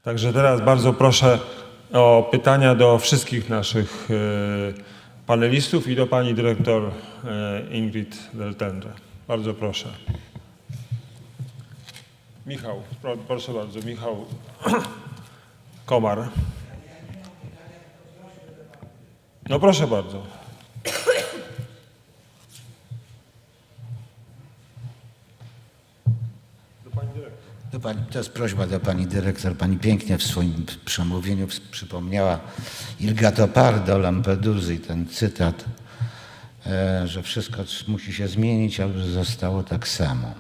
Także teraz bardzo proszę o pytania do wszystkich naszych panelistów i do pani dyrektor Ingrid Deltendre. Bardzo proszę. Michał, proszę bardzo, Michał Komar. No proszę bardzo. Do pani dyrektor. To jest prośba do pani dyrektor. Pani pięknie w swoim przemówieniu przypomniała Il Gattopardo, Lampedusy i ten cytat, że wszystko musi się zmienić, aby zostało tak samo.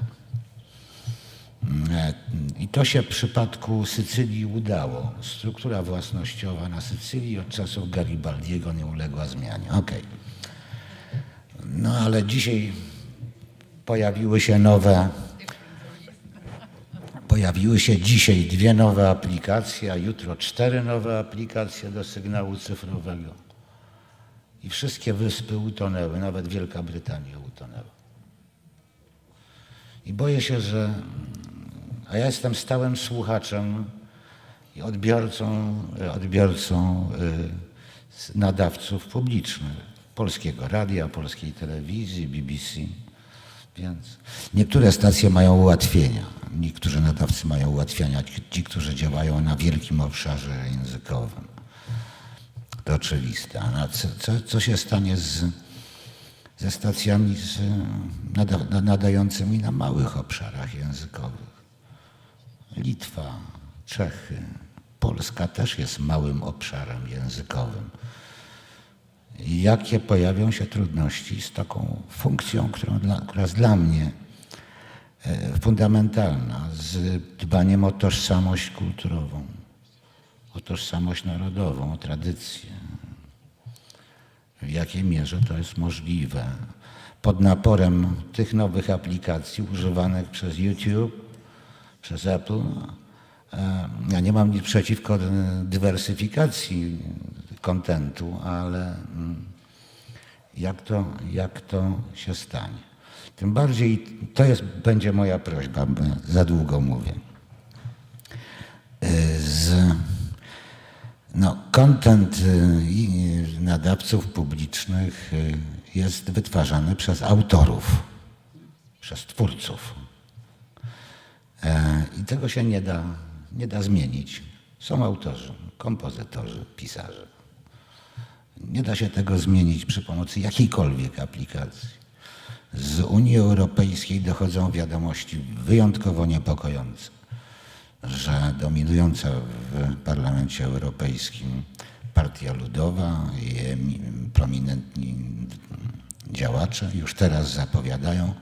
I to się w przypadku Sycylii udało. Struktura własnościowa na Sycylii od czasów Garibaldiego nie uległa zmianie. Okej. No ale dzisiaj pojawiły się dzisiaj 2 nowe aplikacje, a jutro 4 nowe aplikacje do sygnału cyfrowego. I wszystkie wyspy utonęły, nawet Wielka Brytania utonęła. I boję się, a ja jestem stałym słuchaczem i odbiorcą nadawców publicznych, Polskiego Radia, Polskiej Telewizji, BBC. Więc niektóre stacje mają ułatwienia, niektórzy nadawcy mają ułatwienia, ci, którzy działają na wielkim obszarze językowym. To oczywiste. A co się stanie ze stacjami nadającymi na małych obszarach językowych? Litwa, Czechy, Polska też jest małym obszarem językowym. Jakie pojawią się trudności z taką funkcją, która jest dla mnie fundamentalna, z dbaniem o tożsamość kulturową, o tożsamość narodową, o tradycję. W jakiej mierze to jest możliwe? Pod naporem tych nowych aplikacji używanych przez YouTube, przez Apple. Ja nie mam nic przeciwko dywersyfikacji kontentu, ale jak to się stanie? Tym bardziej będzie moja prośba, bo za długo mówię. Kontent nadawców publicznych jest wytwarzany przez autorów, przez twórców. I tego się nie da zmienić. Są autorzy, kompozytorzy, pisarze. Nie da się tego zmienić przy pomocy jakiejkolwiek aplikacji. Z Unii Europejskiej dochodzą wiadomości wyjątkowo niepokojące, że dominująca w Parlamencie Europejskim Partia Ludowa i prominentni działacze już teraz zapowiadają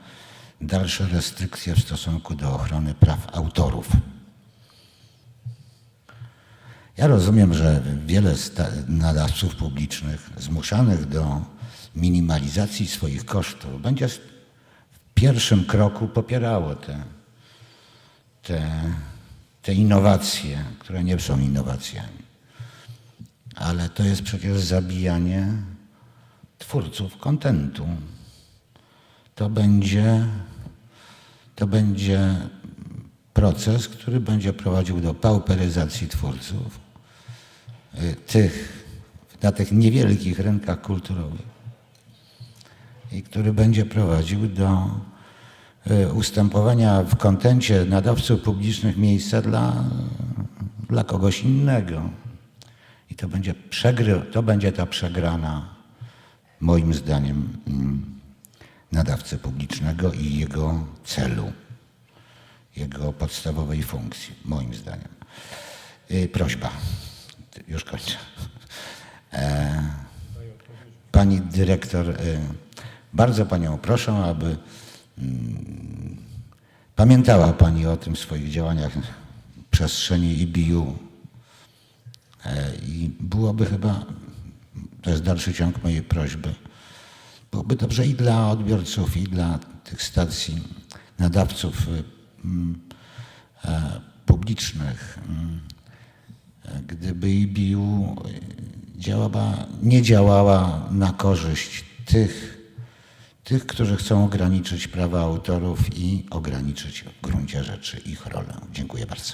dalsze restrykcje w stosunku do ochrony praw autorów. Ja rozumiem, że wiele nadawców publicznych zmuszanych do minimalizacji swoich kosztów będzie w pierwszym kroku popierało te innowacje, które nie są innowacjami. Ale to jest przecież zabijanie twórców kontentu. To będzie proces, który będzie prowadził do pauperyzacji twórców na tych niewielkich rynkach kulturowych i który będzie prowadził do ustępowania w kontencie nadawców publicznych miejsca dla kogoś innego. I to będzie ta przegrana, moim zdaniem, nadawcy publicznego i jego celu, jego podstawowej funkcji, moim zdaniem. Prośba, już kończę. Pani dyrektor, bardzo panią proszę, aby pamiętała pani o tym w swoich działaniach w przestrzeni IBU. I byłoby chyba, to jest dalszy ciąg mojej prośby, byłoby dobrze i dla odbiorców, i dla tych stacji, nadawców publicznych, gdyby IBU nie działała na korzyść tych, którzy chcą ograniczyć prawa autorów i ograniczyć w gruncie rzeczy ich rolę. Dziękuję bardzo.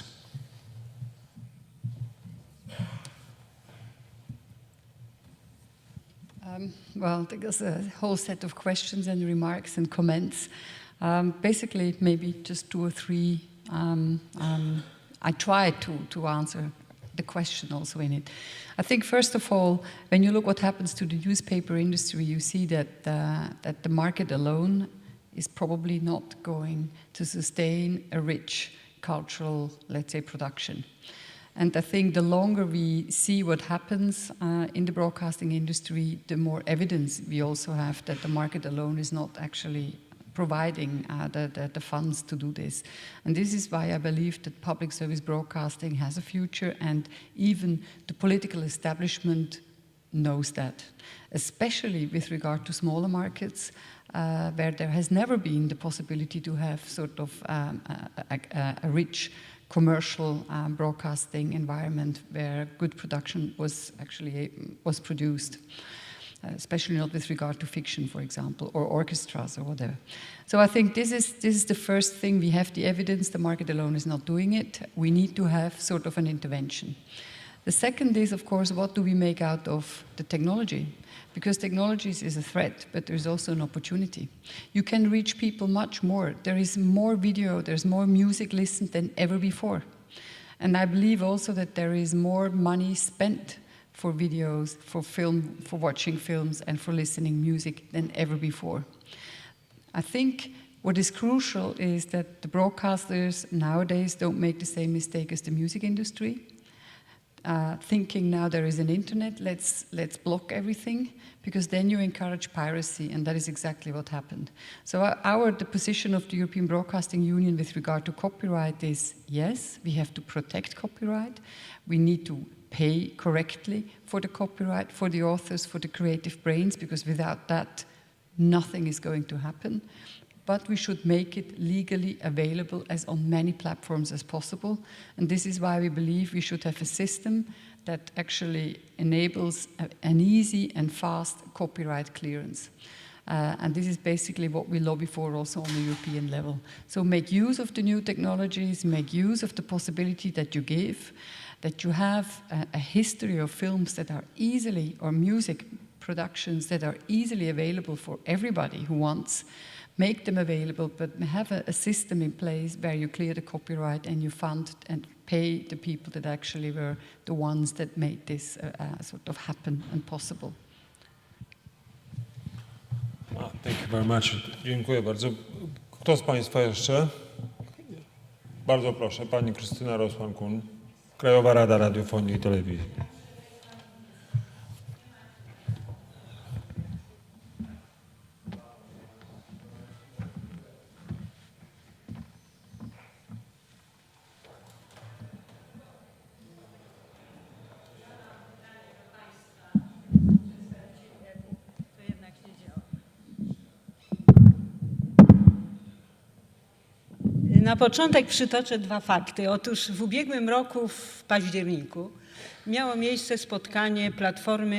Well, there's a whole set of questions and remarks and comments. Basically, maybe just 2 or 3. I tried to answer the question also in it. I think, first of all, when you look what happens to the newspaper industry, you see that the market alone is probably not going to sustain a rich cultural, let's say, production. And I think the longer we see what happens in the broadcasting industry, the more evidence we also have that the market alone is not actually providing the funds to do this. And this is why I believe that public service broadcasting has a future, and even the political establishment knows that, especially with regard to smaller markets, where there has never been the possibility to have sort of a rich commercial broadcasting environment where good production was produced. Especially not with regard to fiction, for example, or orchestras or whatever. So I think this is the first thing. We have the evidence, the market alone is not doing it. We need to have sort of an intervention. The second is, of course, what do we make out of the technology? Because technology is a threat, but there's also an opportunity. You can reach people much more. There is more video, there's more music listened than ever before. And I believe also that there is more money spent for videos, for film, for watching films, and for listening music than ever before. I think what is crucial is that the broadcasters nowadays don't make the same mistake as the music industry. Thinking now there is an internet, let's block everything, because then you encourage piracy, and that is exactly what happened. So the position of the European Broadcasting Union with regard to copyright is, yes, we have to protect copyright. We need to pay correctly for the copyright, for the authors, for the creative brains, because without that, nothing is going to happen. But we should make it legally available as on many platforms as possible. And this is why we believe we should have a system that actually enables an easy and fast copyright clearance. And this is basically what we lobby for also on the European level. So make use of the new technologies, make use of the possibility that you give, that you have a history of films that are easily, or music productions that are easily available for everybody who wants. Make them available, but have a system in place where you clear the copyright and you fund and pay the people that actually were the ones that made this sort of happen and possible. Thank you very much. Dziękuję bardzo. Kto z Państwa jeszcze? Bardzo proszę, Pani Krystyna Rosłan-Kun, Krajowa Rada Radiofonii i Telewizji. Na początek przytoczę 2 fakty. Otóż w ubiegłym roku, w październiku, miało miejsce spotkanie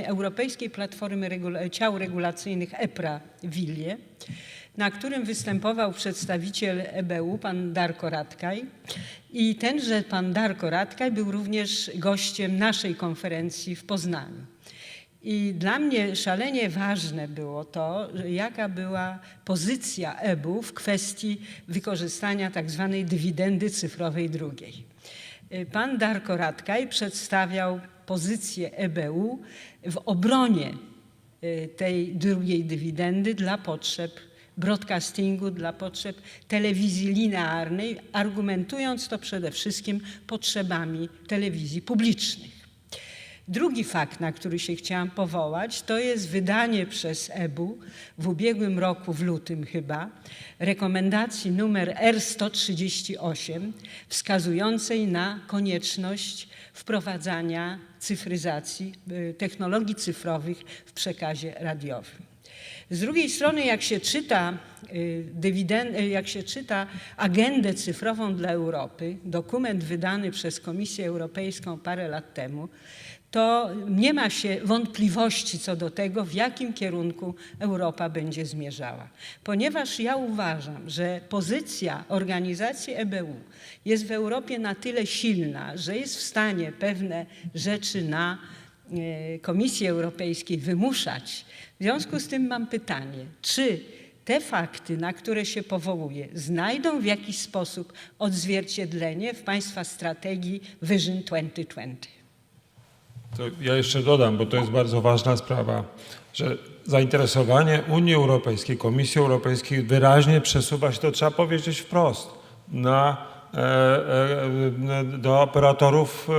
Europejskiej Platformy Ciał Regulacyjnych EPRA w Wilnie, na którym występował przedstawiciel EBU, pan Darko Ratkaj. I tenże pan Darko Ratkaj był również gościem naszej konferencji w Poznaniu. I dla mnie szalenie ważne było to, jaka była pozycja EBU w kwestii wykorzystania tak zwanej dywidendy cyfrowej drugiej. Pan Darko Ratkaj przedstawiał pozycję EBU w obronie tej drugiej dywidendy dla potrzeb broadcastingu, dla potrzeb telewizji linearnej, argumentując to przede wszystkim potrzebami telewizji publicznych. Drugi fakt, na który się chciałam powołać, to jest wydanie przez EBU w ubiegłym roku, w lutym chyba, rekomendacji numer R138 wskazującej na konieczność wprowadzania cyfryzacji, technologii cyfrowych w przekazie radiowym. Z drugiej strony, jak się czyta agendę cyfrową dla Europy, dokument wydany przez Komisję Europejską parę lat temu, to nie ma się wątpliwości co do tego, w jakim kierunku Europa będzie zmierzała. Ponieważ ja uważam, że pozycja organizacji EBU jest w Europie na tyle silna, że jest w stanie pewne rzeczy na Komisji Europejskiej wymuszać. W związku z tym mam pytanie, czy te fakty, na które się powołuje, znajdą w jakiś sposób odzwierciedlenie w Państwa strategii Vision 2020? To ja jeszcze dodam, bo to jest bardzo ważna sprawa, że zainteresowanie Unii Europejskiej, Komisji Europejskiej wyraźnie przesuwa się, to trzeba powiedzieć wprost, do operatorów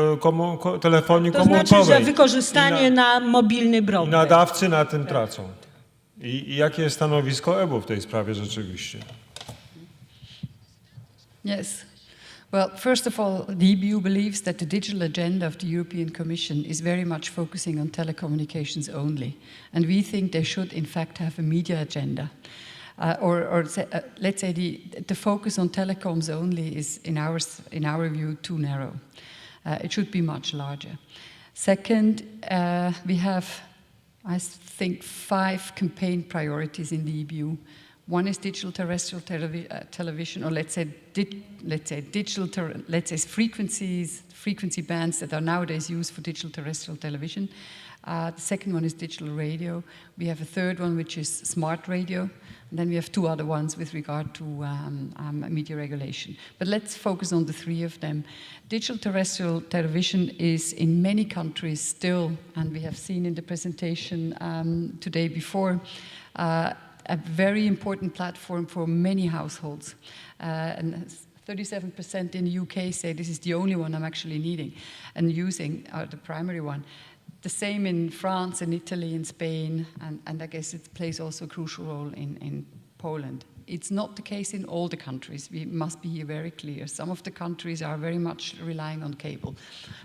telefonii komórkowej. To znaczy, że wykorzystanie na mobilny I broadband. nadawcy na tym tracą. I jakie jest stanowisko EBU w tej sprawie rzeczywiście? Yes. Well, first of all, the EBU believes that the digital agenda of the European Commission is very much focusing on telecommunications only. And we think they should, in fact, have a media agenda. Let's say the focus on telecoms only is, in our view, too narrow. It should be much larger. Second, we have, I think, 5 campaign priorities in the EBU. One is digital terrestrial television, or let's say frequency bands that are nowadays used for digital terrestrial television. The second one is digital radio. We have a third one, which is smart radio. And then we have 2 other ones with regard to media regulation. But let's focus on the 3 of them. Digital terrestrial television is in many countries still, and we have seen in the presentation today before, a very important platform for many households. And 37% in the UK say this is the only one I'm actually needing and using, the primary one. The same in France and Italy and Spain, and I guess it plays also a crucial role in Poland. It's not the case in all the countries. We must be here very clear. Some of the countries are very much relying on cable.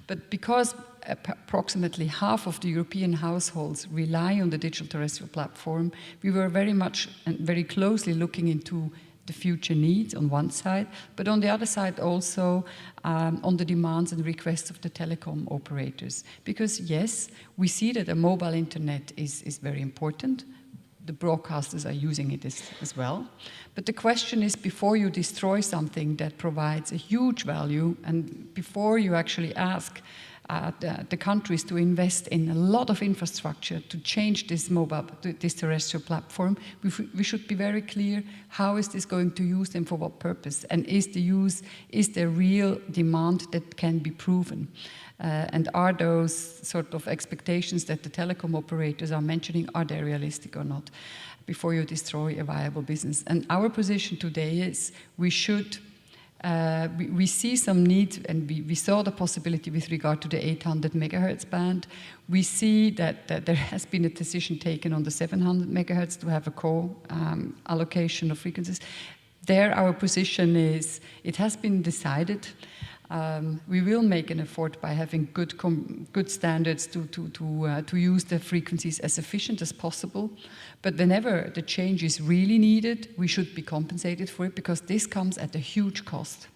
But because approximately half of the European households rely on the digital terrestrial platform, we were very much and very closely looking into the future needs on one side, but on the other side also on the demands and requests of the telecom operators. Because yes, we see that a mobile internet is very important. The broadcasters are using it as well. But the question is, before you destroy something that provides a huge value, and before you actually ask the countries to invest in a lot of infrastructure to change this terrestrial platform, we should be very clear, how is this going to use them, for what purpose? And is there real demand that can be proven? And are those sort of expectations that the telecom operators are mentioning, are they realistic or not, before you destroy a viable business? And our position today is we should we see some need, and we saw the possibility with regard to the 800 megahertz band. We see that there has been a decision taken on the 700 megahertz to have a co-allocation of frequencies. There, our position is, it has been decided. We will make an effort by having good standards to use the frequencies as efficient as possible. But whenever the change is really needed, we should be compensated for it, because this comes at a huge cost.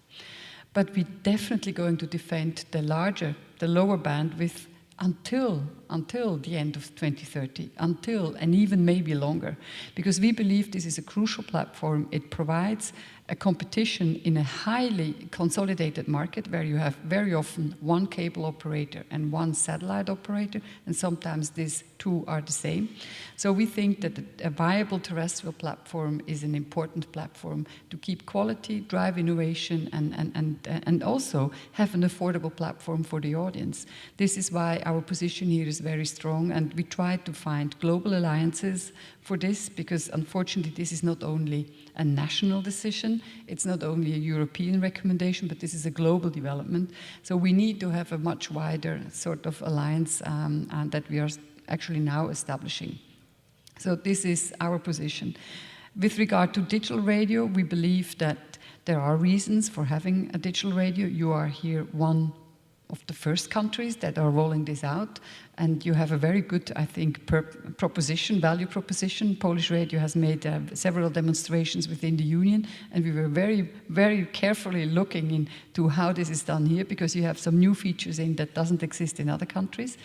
But we're definitely going to defend the lower bandwidth until the end of 2030, and even maybe longer, because we believe this is a crucial platform. It provides a competition in a highly consolidated market where you have very often one cable operator and one satellite operator, and sometimes these 2 are the same. So we think that a viable terrestrial platform is an important platform to keep quality, drive innovation, and also have an affordable platform for the audience. This is why our position here is very strong, and we try to find global alliances for this, because unfortunately this is not only a national decision, it's not only a European recommendation, but this is a global development. So we need to have a much wider sort of alliance and that we are actually now establishing. So this is our position. With regard to digital radio, we believe that there are reasons for having a digital radio. You are here one of the first countries that are rolling this out, and you have a very good, I think, value proposition. Polish radio has made several demonstrations within the union, and we were very, very carefully looking into how this is done here, because you have some new features in that doesn't exist in other countries.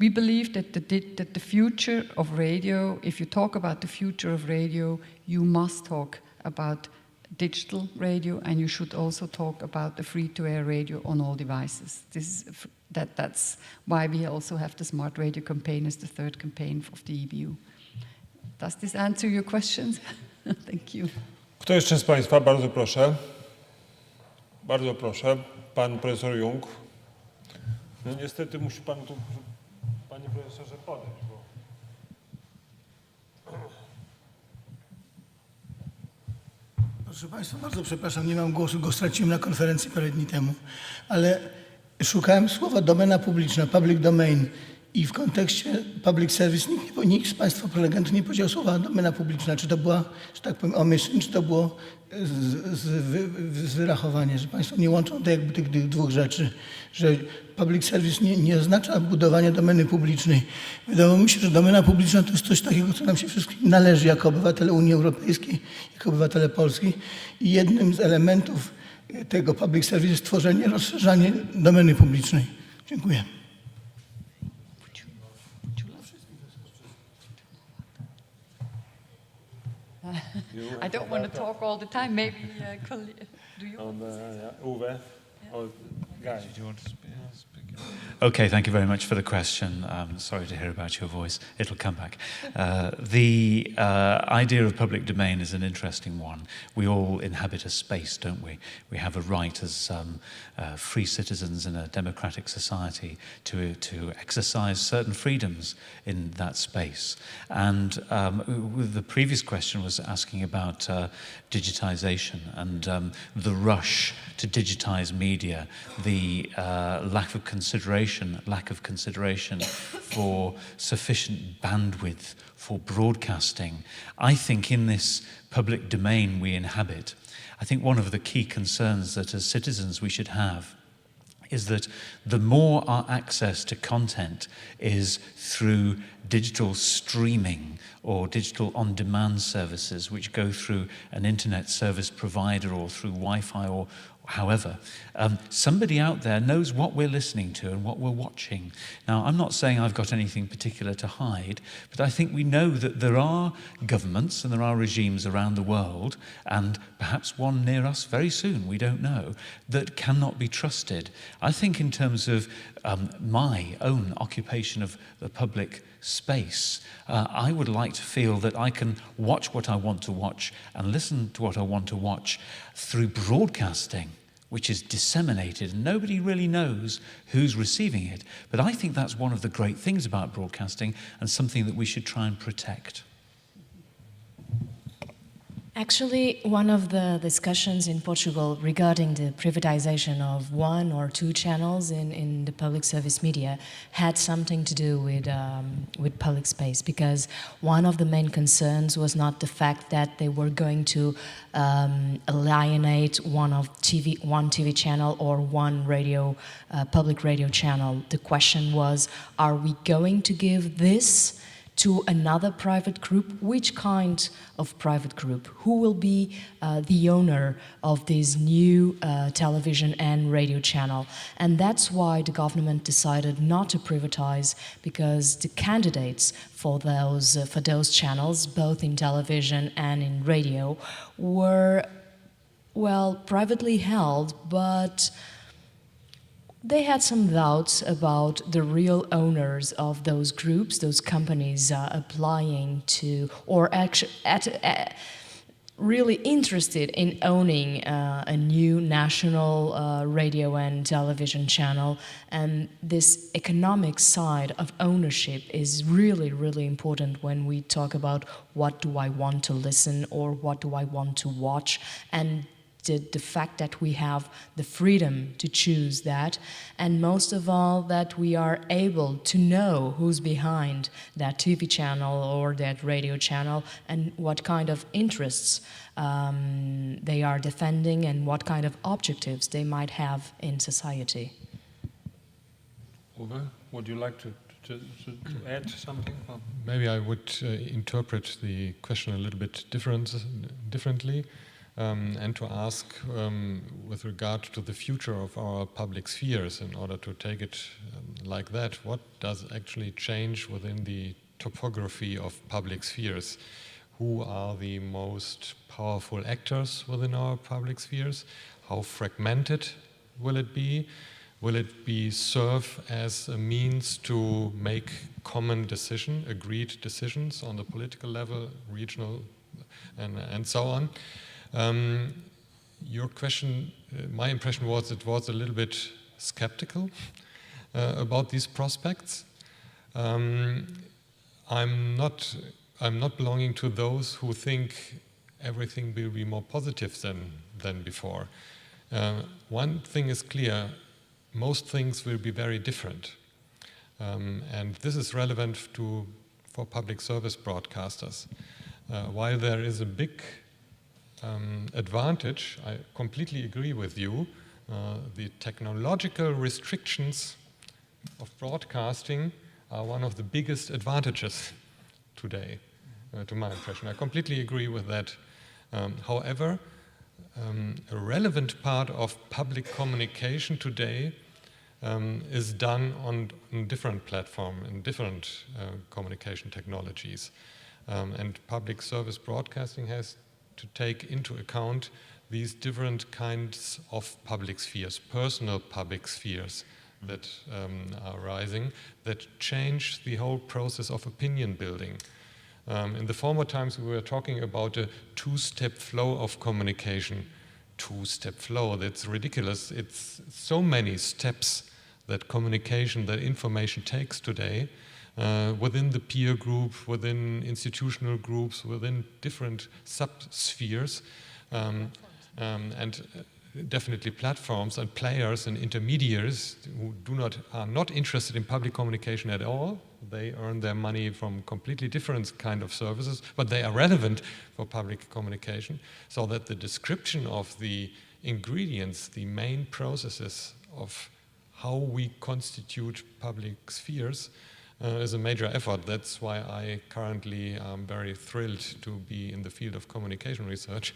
We believe that the future of radio, if you talk about the future of radio, you must talk about digital radio, and you should also talk about the free-to-air radio on all devices. That's why we also have the Smart Radio campaign as the third campaign of the EBU. Does this answer your questions? Thank you. Kto jeszcze z Państwa? Bardzo proszę. Bardzo proszę. Pan profesor Jung. No niestety musi Pan tu, Panie Profesorze, podejść, bo... Proszę Państwa, bardzo przepraszam, nie mam głosu, go straciłem na konferencji parę dni temu, ale szukałem słowa domena publiczna, public domain, i w kontekście public service nikt z Państwa prelegentów nie powiedział słowa domena publiczna. Czy to była, że tak powiem, omission, czy to było wyrachowanie, że Państwo nie łączą tych dwóch rzeczy, że public service nie oznacza budowania domeny publicznej. Wydawało mi się, że domena publiczna to jest coś takiego, co nam się wszystkim należy jako obywatele Unii Europejskiej, jako obywatele Polski, i jednym z elementów tego public service jest tworzenie, rozszerzanie domeny publicznej. Dziękuję. I don't want to talk all the time. Maybe, do you? Uwe or Guy? Do you want to speak? Okay, thank you very much for the question. Sorry to hear about your voice. It'll come back. The idea of public domain is an interesting one. We all inhabit a space, don't we? We have a right as free citizens in a democratic society to exercise certain freedoms in that space. And the previous question was asking about digitization and the rush to digitize media, the lack of consideration for sufficient bandwidth for broadcasting. I think in this public domain we inhabit, I think one of the key concerns that as citizens we should have is that the more our access to content is through digital streaming or digital on-demand services which go through an internet service provider or through Wi-Fi or however, somebody out there knows what we're listening to and what we're watching. Now, I'm not saying I've got anything particular to hide, but I think we know that there are governments and there are regimes around the world, and perhaps one near us very soon, we don't know, that cannot be trusted. I think in terms of my own occupation of the public space, I would like to feel that I can watch what I want to watch and listen to what I want to watch through broadcasting, which is disseminated and nobody really knows who's receiving it. But I think that's one of the great things about broadcasting and something that we should try and protect. Actually, one of the discussions in Portugal regarding the privatization of one or two channels in the public service media had something to do with public space, because one of the main concerns was not the fact that they were going to alienate one TV channel or one public radio channel. The question was, are we going to give this to another private group? Which kind of private group? Who will be the owner of this new television and radio channel? And that's why the government decided not to privatize, because the candidates for those channels, both in television and in radio, were, well, privately held, but they had some doubts about the real owners of those groups, those companies applying to, or actually really interested in owning a new national radio and television channel. And this economic side of ownership is really, really important when we talk about what do I want to listen or what do I want to watch, and the fact that we have the freedom to choose that, and most of all that we are able to know who's behind that TV channel or that radio channel and what kind of interests they are defending and what kind of objectives they might have in society. Uwe, would you like to add something? Maybe I would interpret the question a little bit differently. And to ask with regard to the future of our public spheres, in order to take it like that, what does actually change within the topography of public spheres? who are the most powerful actors within our public spheres? How fragmented will it be? Will it be serve as a means to make common agreed decisions on the political level, regional, and so on? Your question, my impression was it was a little bit skeptical about these prospects. I'm not belonging to those who think everything will be more positive than before. One thing is clear, most things will be very different. And this is relevant for public service broadcasters. While there is a big advantage, I completely agree with you, the technological restrictions of broadcasting are one of the biggest advantages today, to my impression. I completely agree with that. However, a relevant part of public communication today is done on different platforms and different communication technologies. And public service broadcasting has to take into account these different kinds of public spheres, personal public spheres that are rising, that change the whole process of opinion building. In the former times, we were talking about a two-step flow of communication. Two-step flow, that's ridiculous. It's so many steps that communication, that information takes today within the peer group, within institutional groups, within different subspheres, and definitely platforms and players and intermediaries who are not interested in public communication at all. They earn their money from completely different kind of services, but they are relevant for public communication, so that the description of the ingredients, the main processes of how we constitute public spheres is a major effort. That's why I currently am very thrilled to be in the field of communication research.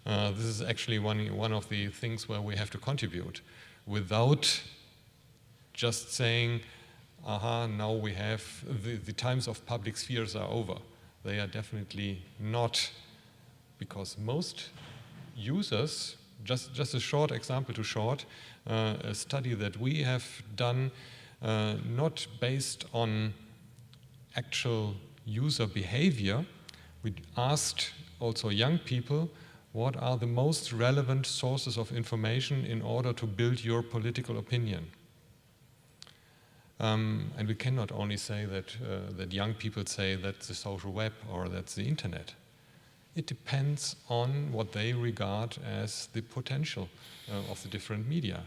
This is actually one of the things where we have to contribute without just saying, now we have, the times of public spheres are over. They are definitely not, because most users, just a short example to short, a study that we have done, not based on actual user behavior. We asked also young people, what are the most relevant sources of information in order to build your political opinion? And we cannot only say that young people say that's the social web or that's the internet. It depends on what they regard as the potential of the different media.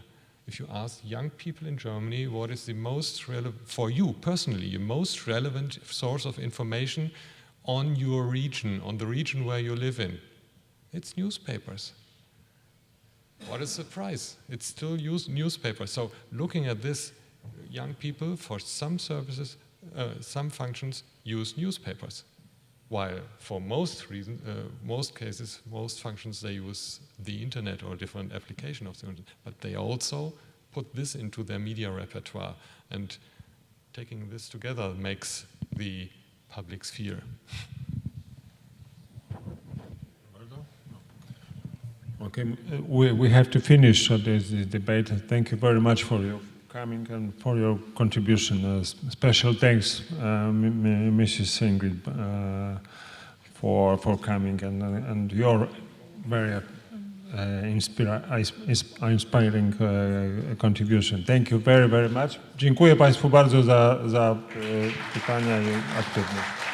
If you ask young people in Germany what is the most relevant, for you personally, your most relevant source of information on your region, on the region where you live in, it's newspapers. What a surprise. It's still newspapers. So looking at this, young people for some services, some functions use newspapers. While for most cases, most functions, they use the internet or different application of the internet. But they also put this into their media repertoire. And taking this together makes the public sphere. Okay, we have to finish this debate. Thank you very much for your coming and for your contribution. Special thanks, Mrs. Ingrid, for coming and your very inspiring contribution. Thank you very, very much. Dziękuję Państwu bardzo za pytania i aktywność.